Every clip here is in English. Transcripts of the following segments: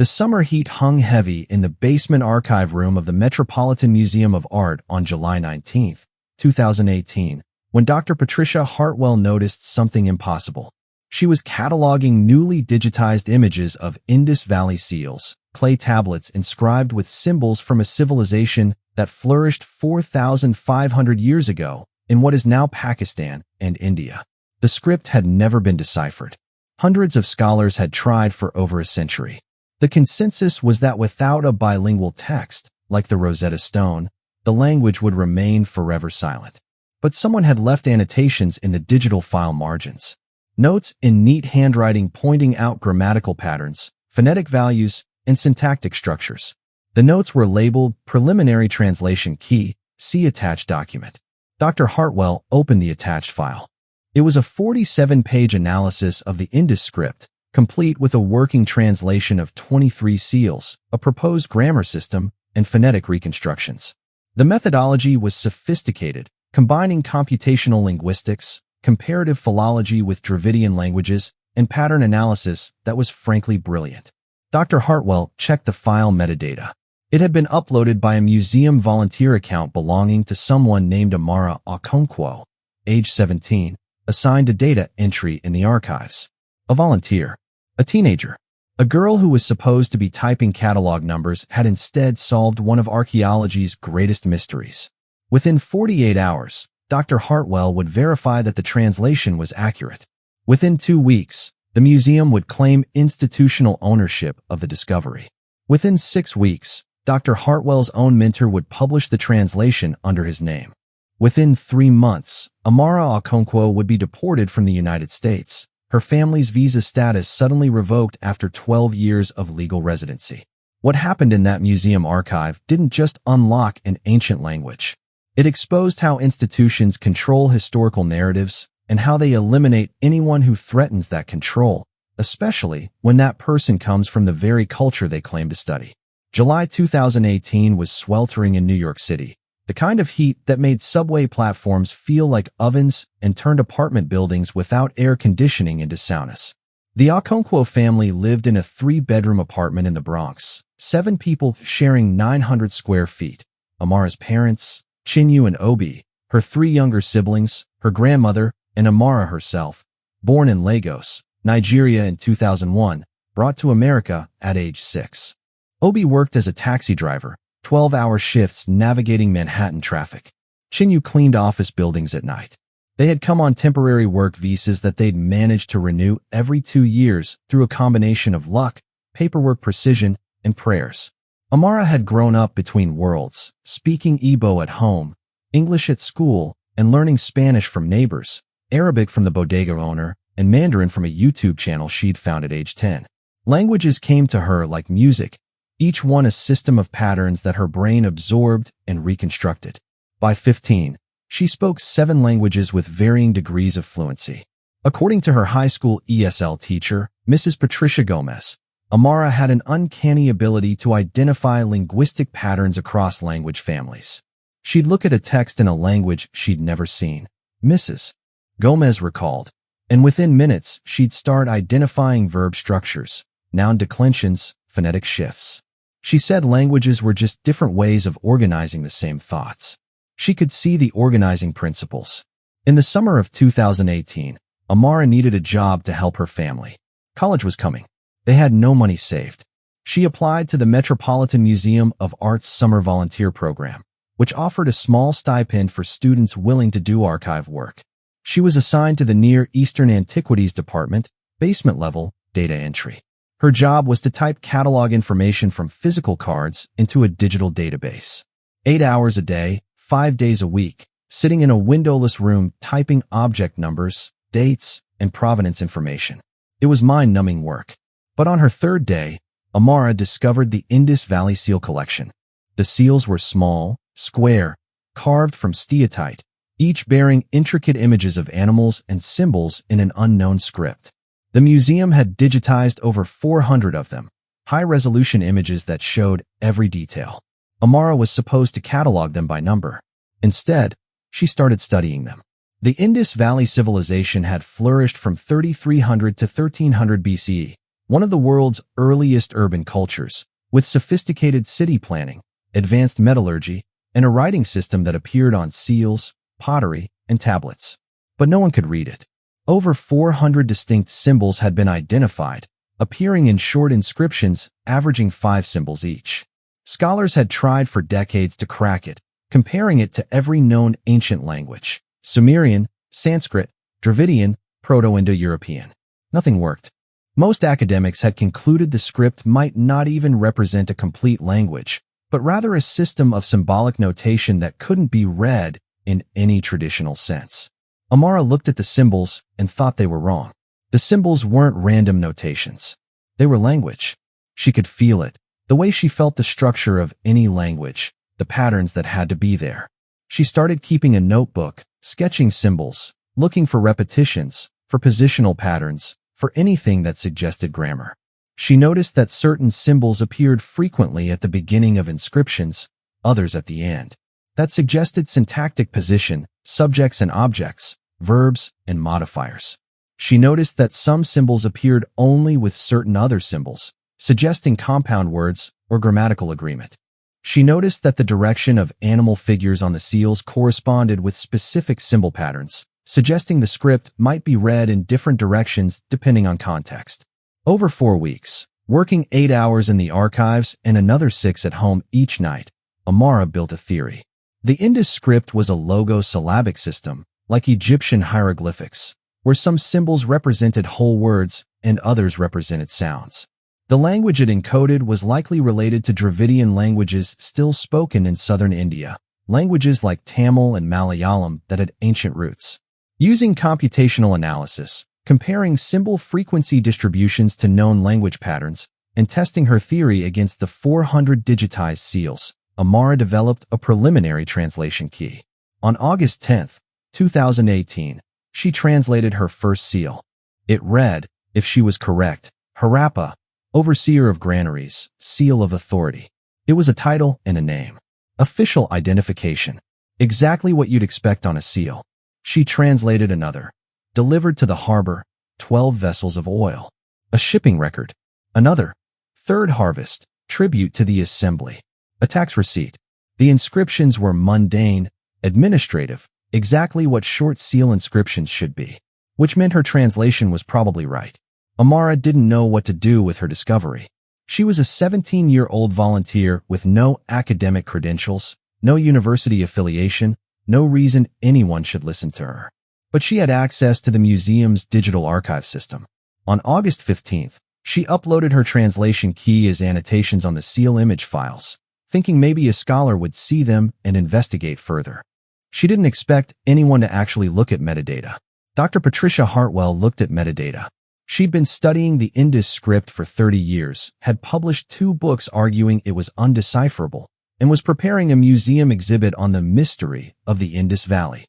The summer heat hung heavy in the basement archive room of the Metropolitan Museum of Art on July 19, 2018, when Dr. Patricia Hartwell noticed something impossible. She was cataloging newly digitized images of Indus Valley seals, clay tablets inscribed with symbols from a civilization that flourished 4,500 years ago in what is now Pakistan and India. The script had never been deciphered. Hundreds of scholars had tried for over a century. The consensus was that without a bilingual text, like the Rosetta Stone, the language would remain forever silent. But someone had left annotations in the digital file margins. Notes in neat handwriting pointing out grammatical patterns, phonetic values, and syntactic structures. The notes were labeled Preliminary Translation Key, see attached document. Dr. Hartwell opened the attached file. It was a 47-page analysis of the Indus script, complete with a working translation of 23 seals, a proposed grammar system, and phonetic reconstructions. The methodology was sophisticated, combining computational linguistics, comparative philology with Dravidian languages, and pattern analysis that was frankly brilliant. Dr. Hartwell checked the file metadata. It had been uploaded by a museum volunteer account belonging to someone named Amara Okonkwo, age 17, assigned to data entry in the archives. A volunteer. A teenager. A girl who was supposed to be typing catalog numbers had instead solved one of archaeology's greatest mysteries. Within 48 hours, Dr. Hartwell would verify that the translation was accurate. Within 2 weeks, the museum would claim institutional ownership of the discovery. Within 6 weeks, Dr. Hartwell's own mentor would publish the translation under his name. Within 3 months, Amara Okonkwo would be deported from the United States, her family's visa status suddenly revoked after 12 years of legal residency. What happened in that museum archive didn't just unlock an ancient language. It exposed how institutions control historical narratives and how they eliminate anyone who threatens that control, especially when that person comes from the very culture they claim to study. July 2018 was sweltering in New York City, the kind of heat that made subway platforms feel like ovens and turned apartment buildings without air conditioning into saunas. The Okonkwo family lived in a 3-bedroom apartment in the Bronx, 7 people sharing 900 square feet. Amara's parents, Chinyu and Obi, her 3 younger siblings, her grandmother, and Amara herself, born in Lagos, Nigeria in 2001, brought to America at age 6. Obi worked as a taxi driver, 12-hour shifts navigating Manhattan traffic. Chinyu cleaned office buildings at night. They had come on temporary work visas that they'd managed to renew every 2 years through a combination of luck, paperwork precision, and prayers. Amara had grown up between worlds, speaking Igbo at home, English at school, and learning Spanish from neighbors, Arabic from the bodega owner, and Mandarin from a YouTube channel she'd found at age 10. Languages came to her like music, each one a system of patterns that her brain absorbed and reconstructed. By 15, she spoke 7 languages with varying degrees of fluency. According to her high school ESL teacher, Mrs. Patricia Gomez, Amara had an uncanny ability to identify linguistic patterns across language families. She'd look at a text in a language she'd never seen, Mrs. Gomez recalled, and within minutes she'd start identifying verb structures, noun declensions, phonetic shifts. She said languages were just different ways of organizing the same thoughts. She could see the organizing principles. In the summer of 2018, Amara needed a job to help her family. College was coming. They had no money saved. She applied to the Metropolitan Museum of Art's summer volunteer program, which offered a small stipend for students willing to do archive work. She was assigned to the Near Eastern Antiquities Department, basement level, data entry. Her job was to type catalog information from physical cards into a digital database. 8 hours a day, 5 days a week, sitting in a windowless room typing object numbers, dates, and provenance information. It was mind-numbing work. But on her 3rd day, Amara discovered the Indus Valley Seal Collection. The seals were small, square, carved from steatite, each bearing intricate images of animals and symbols in an unknown script. The museum had digitized over 400 of them, high-resolution images that showed every detail. Amara was supposed to catalog them by number. Instead, she started studying them. The Indus Valley civilization had flourished from 3300 to 1300 BCE, one of the world's earliest urban cultures, with sophisticated city planning, advanced metallurgy, and a writing system that appeared on seals, pottery, and tablets. But no one could read it. Over 400 distinct symbols had been identified, appearing in short inscriptions averaging 5 symbols each. Scholars had tried for decades to crack it, comparing it to every known ancient language: Sumerian, Sanskrit, Dravidian, Proto-Indo-European. Nothing worked. Most academics had concluded the script might not even represent a complete language, but rather a system of symbolic notation that couldn't be read in any traditional sense. Amara looked at the symbols and thought they were wrong. The symbols weren't random notations. They were language. She could feel it, the way she felt the structure of any language, the patterns that had to be there. She started keeping a notebook, sketching symbols, looking for repetitions, for positional patterns, for anything that suggested grammar. She noticed that certain symbols appeared frequently at the beginning of inscriptions, others at the end. That suggested syntactic position, subjects and objects, verbs and modifiers. She noticed that some symbols appeared only with certain other symbols, suggesting compound words or grammatical agreement. She noticed that the direction of animal figures on the seals corresponded with specific symbol patterns, suggesting the script might be read in different directions depending on context. Over 4 weeks, working 8 hours in the archives and another 6 at home each night, Amara built a theory. The Indus script was a logo-syllabic system, like Egyptian hieroglyphics, where some symbols represented whole words and others represented sounds. The language it encoded was likely related to Dravidian languages still spoken in southern India, languages like Tamil and Malayalam that had ancient roots. Using computational analysis, comparing symbol frequency distributions to known language patterns, and testing her theory against the 400 digitized seals, Amara developed a preliminary translation key. On August 10, 2018, she translated her first seal. It read, if she was correct, Harappa, Overseer of Granaries, Seal of Authority. It was a title and a name. Official identification. Exactly what you'd expect on a seal. She translated another. Delivered to the harbor, 12 vessels of oil. A shipping record. Another. Third harvest, tribute to the assembly. A tax receipt. The inscriptions were mundane, administrative, exactly what short seal inscriptions should be, which meant her translation was probably right. Amara didn't know what to do with her discovery. She was a 17-year-old volunteer with no academic credentials, no university affiliation, no reason anyone should listen to her. But she had access to the museum's digital archive system. On August 15th, she uploaded her translation key as annotations on the seal image files, thinking maybe a scholar would see them and investigate further. She didn't expect anyone to actually look at metadata. Dr. Patricia Hartwell looked at metadata. She'd been studying the Indus script for 30 years, had published 2 books arguing it was undecipherable, and was preparing a museum exhibit on the mystery of the Indus Valley.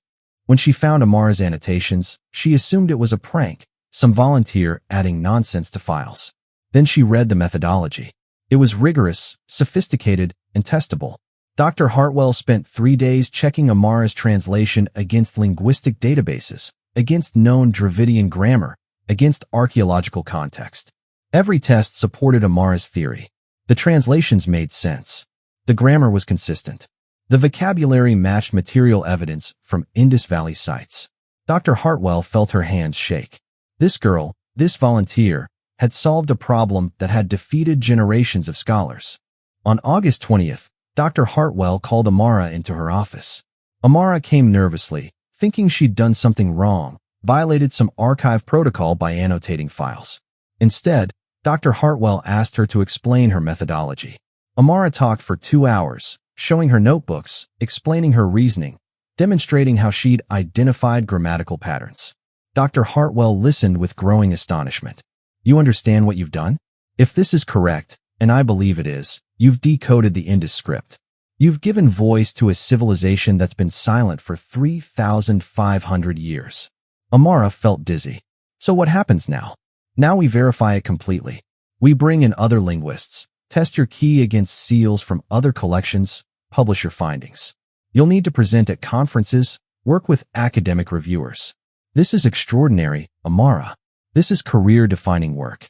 When she found Amara's annotations, she assumed it was a prank, some volunteer adding nonsense to files. Then she read the methodology. It was rigorous, sophisticated, and testable. Dr. Hartwell spent 3 days checking Amara's translation against linguistic databases, against known Dravidian grammar, against archaeological context. Every test supported Amara's theory. The translations made sense. The grammar was consistent. The vocabulary matched material evidence from Indus Valley sites. Dr. Hartwell felt her hands shake. This girl, this volunteer, had solved a problem that had defeated generations of scholars. On August 20th, Dr. Hartwell called Amara into her office. Amara came nervously, thinking she'd done something wrong, violated some archive protocol by annotating files. Instead, Dr. Hartwell asked her to explain her methodology. Amara talked for 2 hours, showing her notebooks, explaining her reasoning, demonstrating how she'd identified grammatical patterns. Dr. Hartwell listened with growing astonishment. You understand what you've done? If this is correct, and I believe it is, you've decoded the Indus script. You've given voice to a civilization that's been silent for 3,500 years. Amara felt dizzy. So what happens now? Now we verify it completely. We bring in other linguists, test your key against seals from other collections, publish your findings. You'll need to present at conferences, work with academic reviewers. This is extraordinary, Amara. This is career-defining work.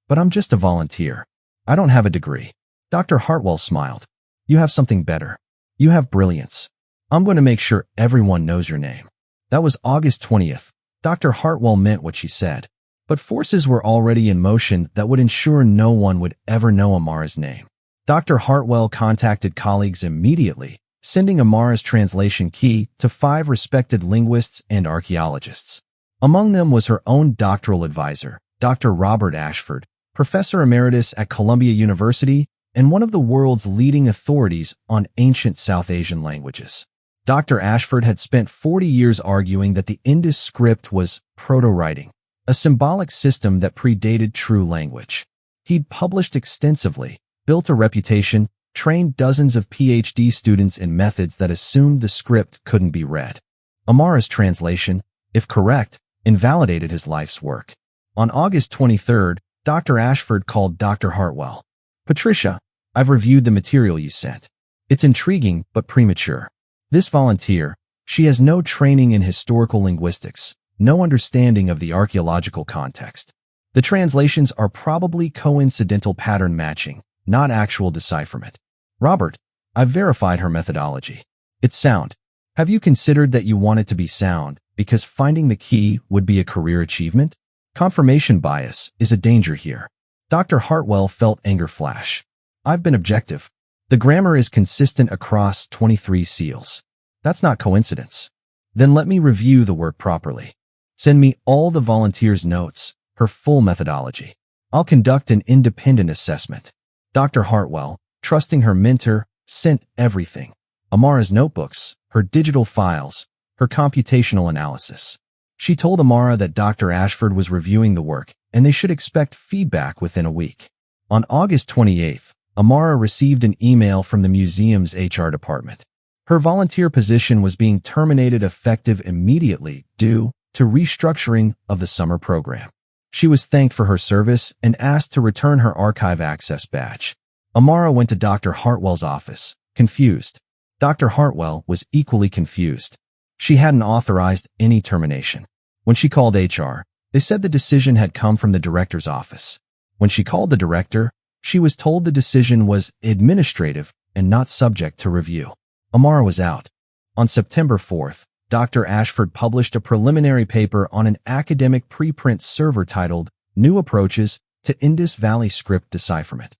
But I'm just a volunteer. I don't have a degree. Dr. Hartwell smiled. You have something better. You have brilliance. I'm going to make sure everyone knows your name. That was August 20th. Dr. Hartwell meant what she said. But forces were already in motion that would ensure no one would ever know Amara's name. Dr. Hartwell contacted colleagues immediately, sending Amara's translation key to 5 respected linguists and archaeologists. Among them was her own doctoral advisor, Dr. Robert Ashford, professor emeritus at Columbia University and one of the world's leading authorities on ancient South Asian languages. Dr. Ashford had spent 40 years arguing that the Indus script was proto-writing, a symbolic system that predated true language. He'd published extensively, built a reputation, trained dozens of PhD students in methods that assumed the script couldn't be read. Amara's translation, if correct, invalidated his life's work. On August 23rd, Dr. Ashford called Dr. Hartwell. Patricia, I've reviewed the material you sent. It's intriguing but premature. This volunteer, she has no training in historical linguistics, no understanding of the archaeological context. The translations are probably coincidental pattern matching, not actual decipherment. Robert, I've verified her methodology. It's sound. Have you considered that you want it to be sound because finding the key would be a career achievement? Confirmation bias is a danger here. Dr. Hartwell felt anger flash. I've been objective. The grammar is consistent across 23 seals. That's not coincidence. Then let me review the work properly. Send me all the volunteers' notes, her full methodology. I'll conduct an independent assessment. Dr. Hartwell, trusting her mentor, sent everything. Amara's notebooks, her digital files, her computational analysis. She told Amara that Dr. Ashford was reviewing the work and they should expect feedback within a week. On August 28th, Amara received an email from the museum's HR department. Her volunteer position was being terminated effective immediately due to restructuring of the summer program. She was thanked for her service and asked to return her archive access badge. Amara went to Dr. Hartwell's office, confused. Dr. Hartwell was equally confused. She hadn't authorized any termination. When she called HR, they said the decision had come from the director's office. When she called the director, she was told the decision was administrative and not subject to review. Amara was out. On September 4th, Dr. Ashford published a preliminary paper on an academic preprint server titled New Approaches to Indus Valley Script Decipherment.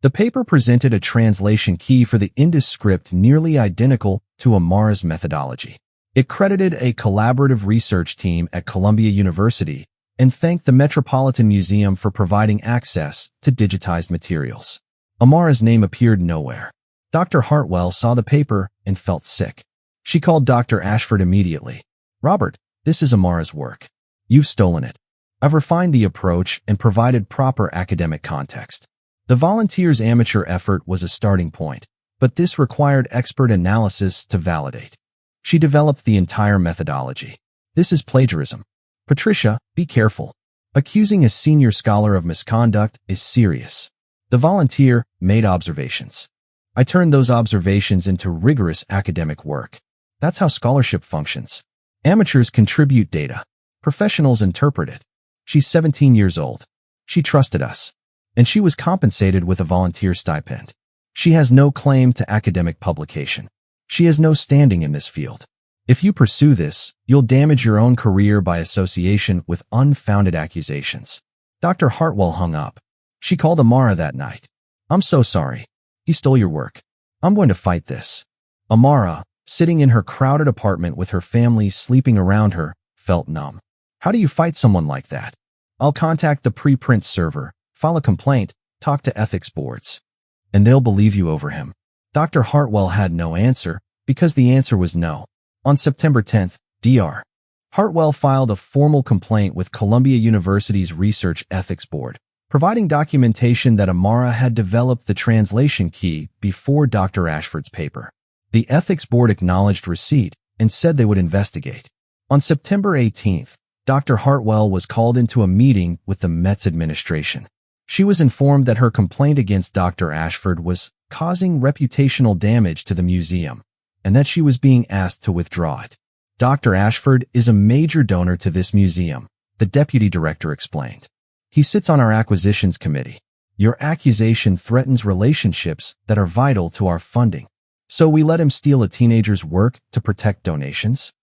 The paper presented a translation key for the Indus script nearly identical to Amara's methodology. It credited a collaborative research team at Columbia University and thanked the Metropolitan Museum for providing access to digitized materials. Amara's name appeared nowhere. Dr. Hartwell saw the paper and felt sick. She called Dr. Ashford immediately. Robert, this is Amara's work. You've stolen it. I've refined the approach and provided proper academic context. The volunteers' amateur effort was a starting point, but this required expert analysis to validate. She developed the entire methodology. This is plagiarism. Patricia, be careful. Accusing a senior scholar of misconduct is serious. The volunteer made observations. I turned those observations into rigorous academic work. That's how scholarship functions. Amateurs contribute data. Professionals interpret it. She's 17 years old. She trusted us. And she was compensated with a volunteer stipend. She has no claim to academic publication. She has no standing in this field. If you pursue this, you'll damage your own career by association with unfounded accusations. Dr. Hartwell hung up. She called Amara that night. I'm so sorry. He stole your work. I'm going to fight this. Amara, sitting in her crowded apartment with her family sleeping around her, felt numb. How do you fight someone like that? I'll contact the preprint server, file a complaint, talk to ethics boards. And they'll believe you over him. Dr. Hartwell had no answer because the answer was no. On September 10th, Dr. Hartwell filed a formal complaint with Columbia University's Research Ethics Board, providing documentation that Amara had developed the translation key before Dr. Ashford's paper. The Ethics Board acknowledged receipt and said they would investigate. On September 18th, Dr. Hartwell was called into a meeting with the Met's administration. She was informed that her complaint against Dr. Ashford was causing reputational damage to the museum and that she was being asked to withdraw it. Dr. Ashford is a major donor to this museum, the deputy director explained. He sits on our acquisitions committee. Your accusation threatens relationships that are vital to our funding. So we let him steal a teenager's work to protect donations?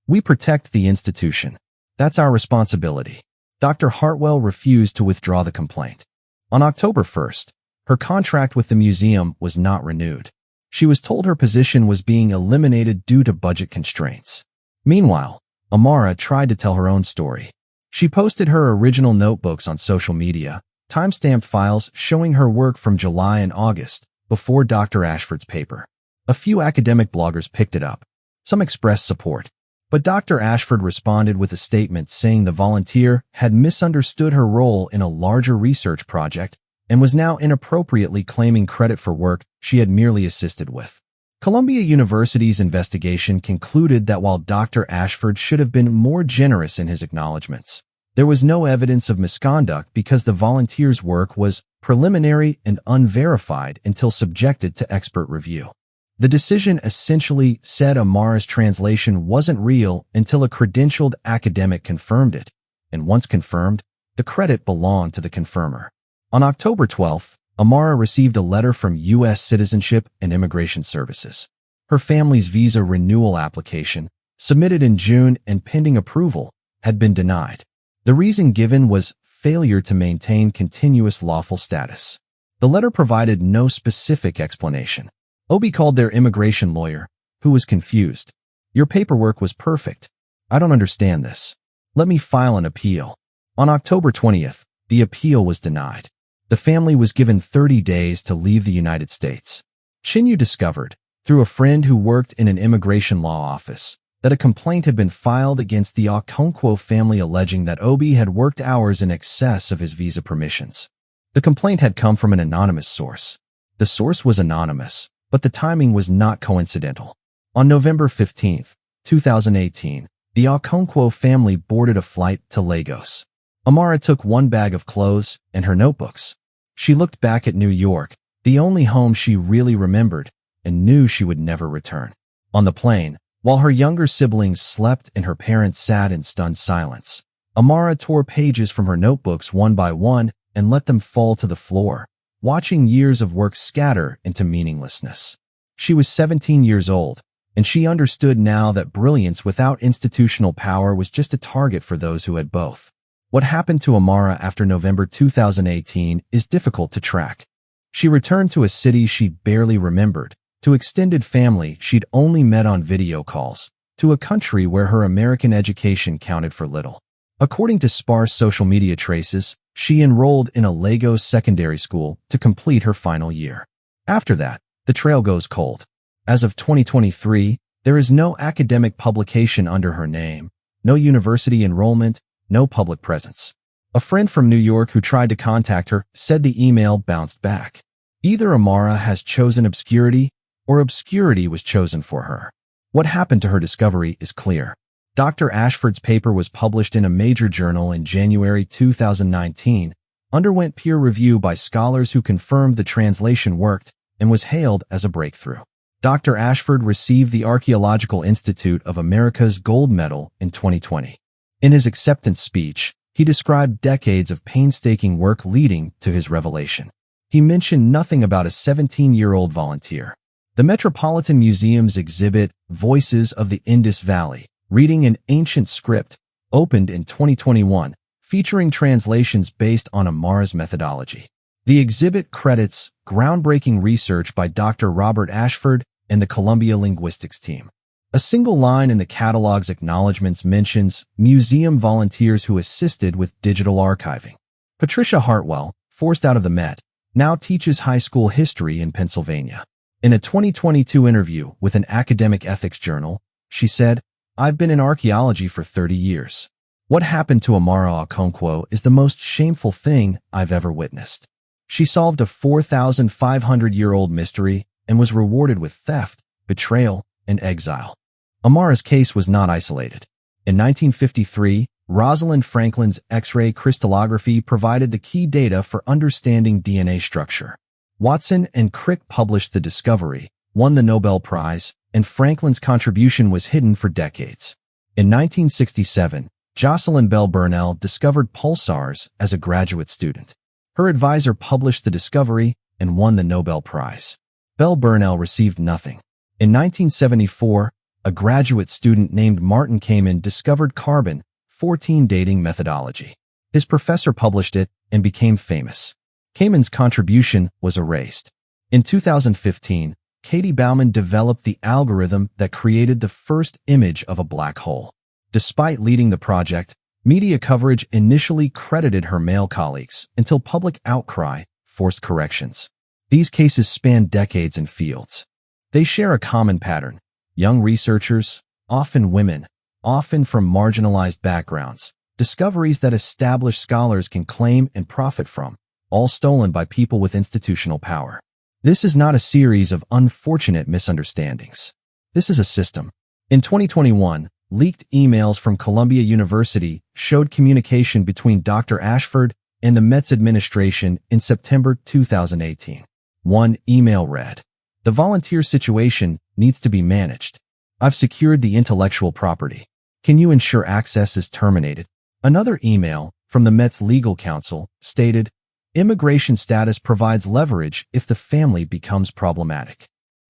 We protect the institution. That's our responsibility. Dr. Hartwell refused to withdraw the complaint. On October 1st, her contract with the museum was not renewed. She was told her position was being eliminated due to budget constraints. Meanwhile, Amara tried to tell her own story. She posted her original notebooks on social media, timestamped files showing her work from July and August, before Dr. Ashford's paper. A few academic bloggers picked it up. Some expressed support. But Dr. Ashford responded with a statement saying the volunteer had misunderstood her role in a larger research project and was now inappropriately claiming credit for work she had merely assisted with. Columbia University's investigation concluded that while Dr. Ashford should have been more generous in his acknowledgments, there was no evidence of misconduct because the volunteer's work was preliminary and unverified until subjected to expert review. The decision essentially said Amara's translation wasn't real until a credentialed academic confirmed it, and once confirmed, the credit belonged to the confirmer. On October 12th, Amara received a letter from U.S. Citizenship and Immigration Services. Her family's visa renewal application, submitted in June and pending approval, had been denied. The reason given was failure to maintain continuous lawful status. The letter provided no specific explanation. OB called their immigration lawyer, who was confused. Your paperwork was perfect. I don't understand this. Let me file an appeal. On October 20th, the appeal was denied. The family was given 30 days to leave the United States. Chinyu discovered, through a friend who worked in an immigration law office, that a complaint had been filed against the Okonkwo family alleging that OB had worked hours in excess of his visa permissions. The complaint had come from an anonymous source. The source was anonymous, but the timing was not coincidental. On November 15, 2018, the Okonkwo family boarded a flight to Lagos. Amara took one bag of clothes and her notebooks. She looked back at New York, the only home she really remembered, and knew she would never return. On the plane, while her younger siblings slept and her parents sat in stunned silence, Amara tore pages from her notebooks one by one and let them fall to the floor, watching years of work scatter into meaninglessness. She was 17 years old, and she understood now that brilliance without institutional power was just a target for those who had both. What happened to Amara after November 2018 is difficult to track. She returned to a city she barely remembered, to extended family she'd only met on video calls, to a country where her American education counted for little. According to sparse social media traces, she enrolled in a Lagos secondary school to complete her final year. After that, the trail goes cold. As of 2023, there is no academic publication under her name, no university enrollment, no public presence. A friend from New York who tried to contact her said the email bounced back. Either Amara has chosen obscurity, or obscurity was chosen for her. What happened to her discovery is clear. Dr. Ashford's paper was published in a major journal in January 2019, underwent peer review by scholars who confirmed the translation worked, and was hailed as a breakthrough. Dr. Ashford received the Archaeological Institute of America's Gold Medal in 2020. In his acceptance speech, he described decades of painstaking work leading to his revelation. He mentioned nothing about a 17-year-old volunteer. The Metropolitan Museum's exhibit, Voices of the Indus Valley, Reading an Ancient Script, opened in 2021, featuring translations based on Amara's methodology. The exhibit credits groundbreaking research by Dr. Robert Ashford and the Columbia linguistics team. A single line in the catalog's acknowledgments mentions museum volunteers who assisted with digital archiving. Patricia Hartwell, forced out of the Met, now teaches high school history in Pennsylvania. In a 2022 interview with an academic ethics journal, she said, "I've been in archaeology for 30 years. What happened to Amara Okonkwo is the most shameful thing I've ever witnessed. She solved a 4,500-year-old mystery and was rewarded with theft, betrayal, and exile." Amara's case was not isolated. In 1953, Rosalind Franklin's X-ray crystallography provided the key data for understanding DNA structure. Watson and Crick published the discovery, won the Nobel Prize, and Franklin's contribution was hidden for decades. In 1967, Jocelyn Bell Burnell discovered pulsars as a graduate student. Her advisor published the discovery and won the Nobel Prize. Bell Burnell received nothing. In 1974, a graduate student named Martin Kamen discovered carbon-14 dating methodology. His professor published it and became famous. Kamen's contribution was erased. In 2015, Katie Bauman developed the algorithm that created the first image of a black hole. Despite leading the project, media coverage initially credited her male colleagues until public outcry forced corrections. These cases span decades and fields. They share a common pattern. Young researchers, often women, often from marginalized backgrounds, discoveries that established scholars can claim and profit from, all stolen by people with institutional power. This is not a series of unfortunate misunderstandings. This is a system. In 2021, leaked emails from Columbia University showed communication between Dr. Ashford and the Met's administration in September 2018. One email read, "The volunteer situation needs to be managed. I've secured the intellectual property. Can you ensure access is terminated?" Another email from the Met's legal counsel stated, "Immigration status provides leverage if the family becomes problematic."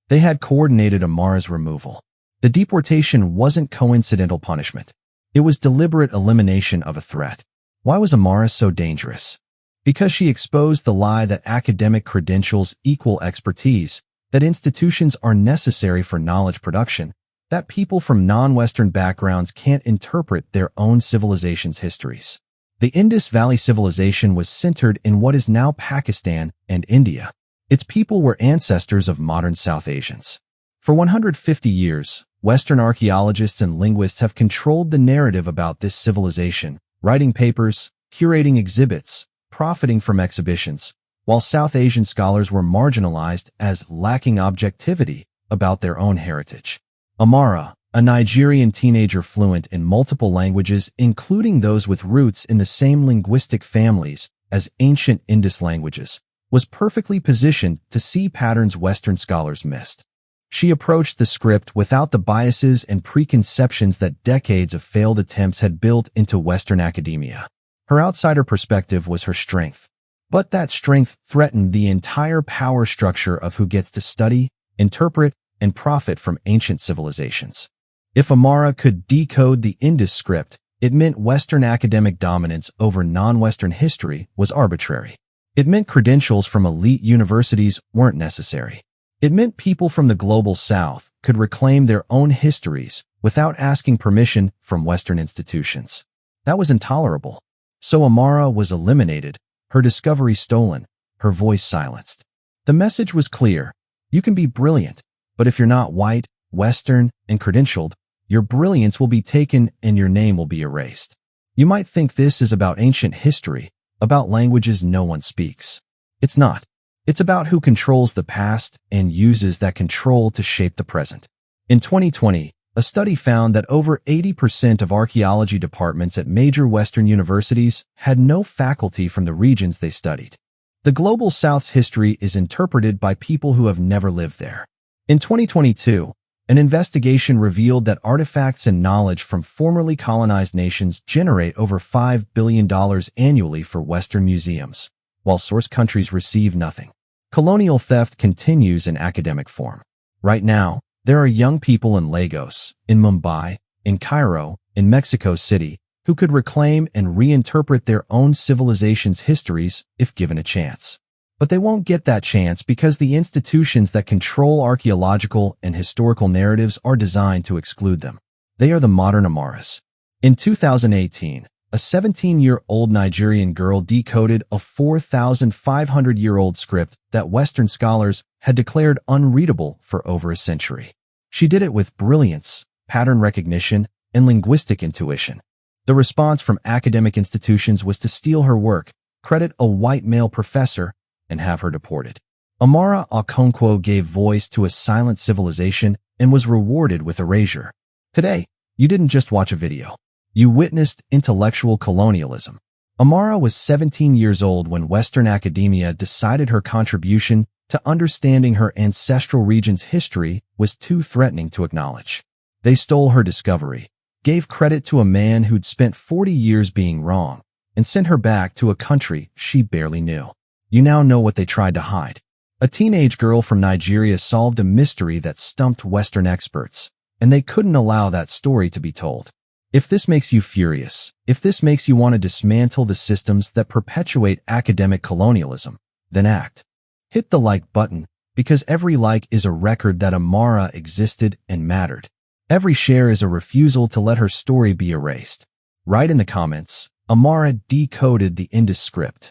They had coordinated Amara's removal. The deportation wasn't coincidental punishment. It was deliberate elimination of a threat. Why was Amara so dangerous? Because she exposed the lie that academic credentials equal expertise, that institutions are necessary for knowledge production, that people from non-Western backgrounds can't interpret their own civilization's histories. The Indus Valley civilization was centered in what is now Pakistan and India. Its people were ancestors of modern South Asians. For 150 years, Western archaeologists and linguists have controlled the narrative about this civilization, writing papers, curating exhibits, profiting from exhibitions, while South Asian scholars were marginalized as lacking objectivity about their own heritage. Amara, a Nigerian teenager fluent in multiple languages, including those with roots in the same linguistic families as ancient Indus languages, was perfectly positioned to see patterns Western scholars missed. She approached the script without the biases and preconceptions that decades of failed attempts had built into Western academia. Her outsider perspective was her strength, but that strength threatened the entire power structure of who gets to study, interpret, and profit from ancient civilizations. If Amara could decode the Indus script, it meant Western academic dominance over non-Western history was arbitrary. It meant credentials from elite universities weren't necessary. It meant people from the global South could reclaim their own histories without asking permission from Western institutions. That was intolerable. So Amara was eliminated, her discovery stolen, her voice silenced. The message was clear. You can be brilliant, but if you're not white, Western, and credentialed, your brilliance will be taken and your name will be erased. You might think this is about ancient history, about languages no one speaks. It's not. It's about who controls the past and uses that control to shape the present. In 2020, a study found that over 80% of archaeology departments at major Western universities had no faculty from the regions they studied. The Global South's history is interpreted by people who have never lived there. In 2022, an investigation revealed that artifacts and knowledge from formerly colonized nations generate over $5 billion annually for Western museums, while source countries receive nothing. Colonial theft continues in academic form. Right now, there are young people in Lagos, in Mumbai, in Cairo, in Mexico City, who could reclaim and reinterpret their own civilization's histories if given a chance. But they won't get that chance because the institutions that control archaeological and historical narratives are designed to exclude them. They are the modern Amaras. In 2018, a 17-year-old Nigerian girl decoded a 4,500-year-old script that Western scholars had declared unreadable for over a century. She did it with brilliance, pattern recognition, and linguistic intuition. The response from academic institutions was to steal her work, credit a white male professor, and have her deported. Amara Okonkwo gave voice to a silent civilization and was rewarded with erasure. Today, you didn't just watch a video. You witnessed intellectual colonialism. Amara was 17 years old when Western academia decided her contribution to understanding her ancestral region's history was too threatening to acknowledge. They stole her discovery, gave credit to a man who'd spent 40 years being wrong, and sent her back to a country she barely knew. You now know what they tried to hide. A teenage girl from Nigeria solved a mystery that stumped Western experts, and they couldn't allow that story to be told. If this makes you furious, if this makes you want to dismantle the systems that perpetuate academic colonialism, then act. Hit the like button, because every like is a record that Amara existed and mattered. Every share is a refusal to let her story be erased. Write in the comments, Amara decoded the Indus script.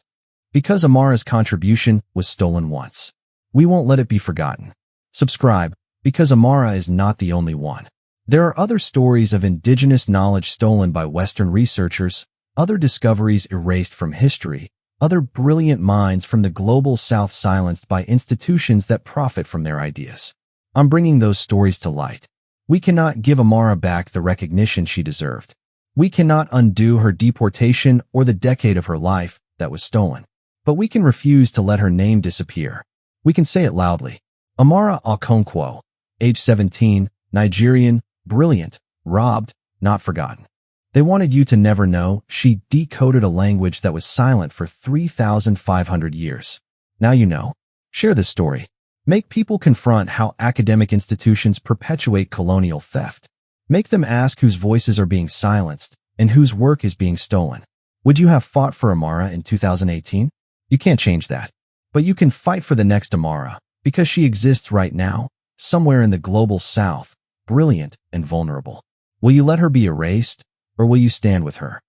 Because Amara's contribution was stolen once, we won't let it be forgotten. Subscribe, because Amara is not the only one. There are other stories of indigenous knowledge stolen by Western researchers, other discoveries erased from history, other brilliant minds from the global South silenced by institutions that profit from their ideas. I'm bringing those stories to light. We cannot give Amara back the recognition she deserved. We cannot undo her deportation or the decade of her life that was stolen. But we can refuse to let her name disappear. We can say it loudly. Amara Okonkwo, age 17, Nigerian, brilliant, robbed, not forgotten. They wanted you to never know she decoded a language that was silent for 3,500 years. Now you know. Share this story. Make people confront how academic institutions perpetuate colonial theft. Make them ask whose voices are being silenced and whose work is being stolen. Would you have fought for Amara in 2018? You can't change that. But you can fight for the next Amara, because she exists right now, somewhere in the global South, brilliant and vulnerable. Will you let her be erased, or will you stand with her?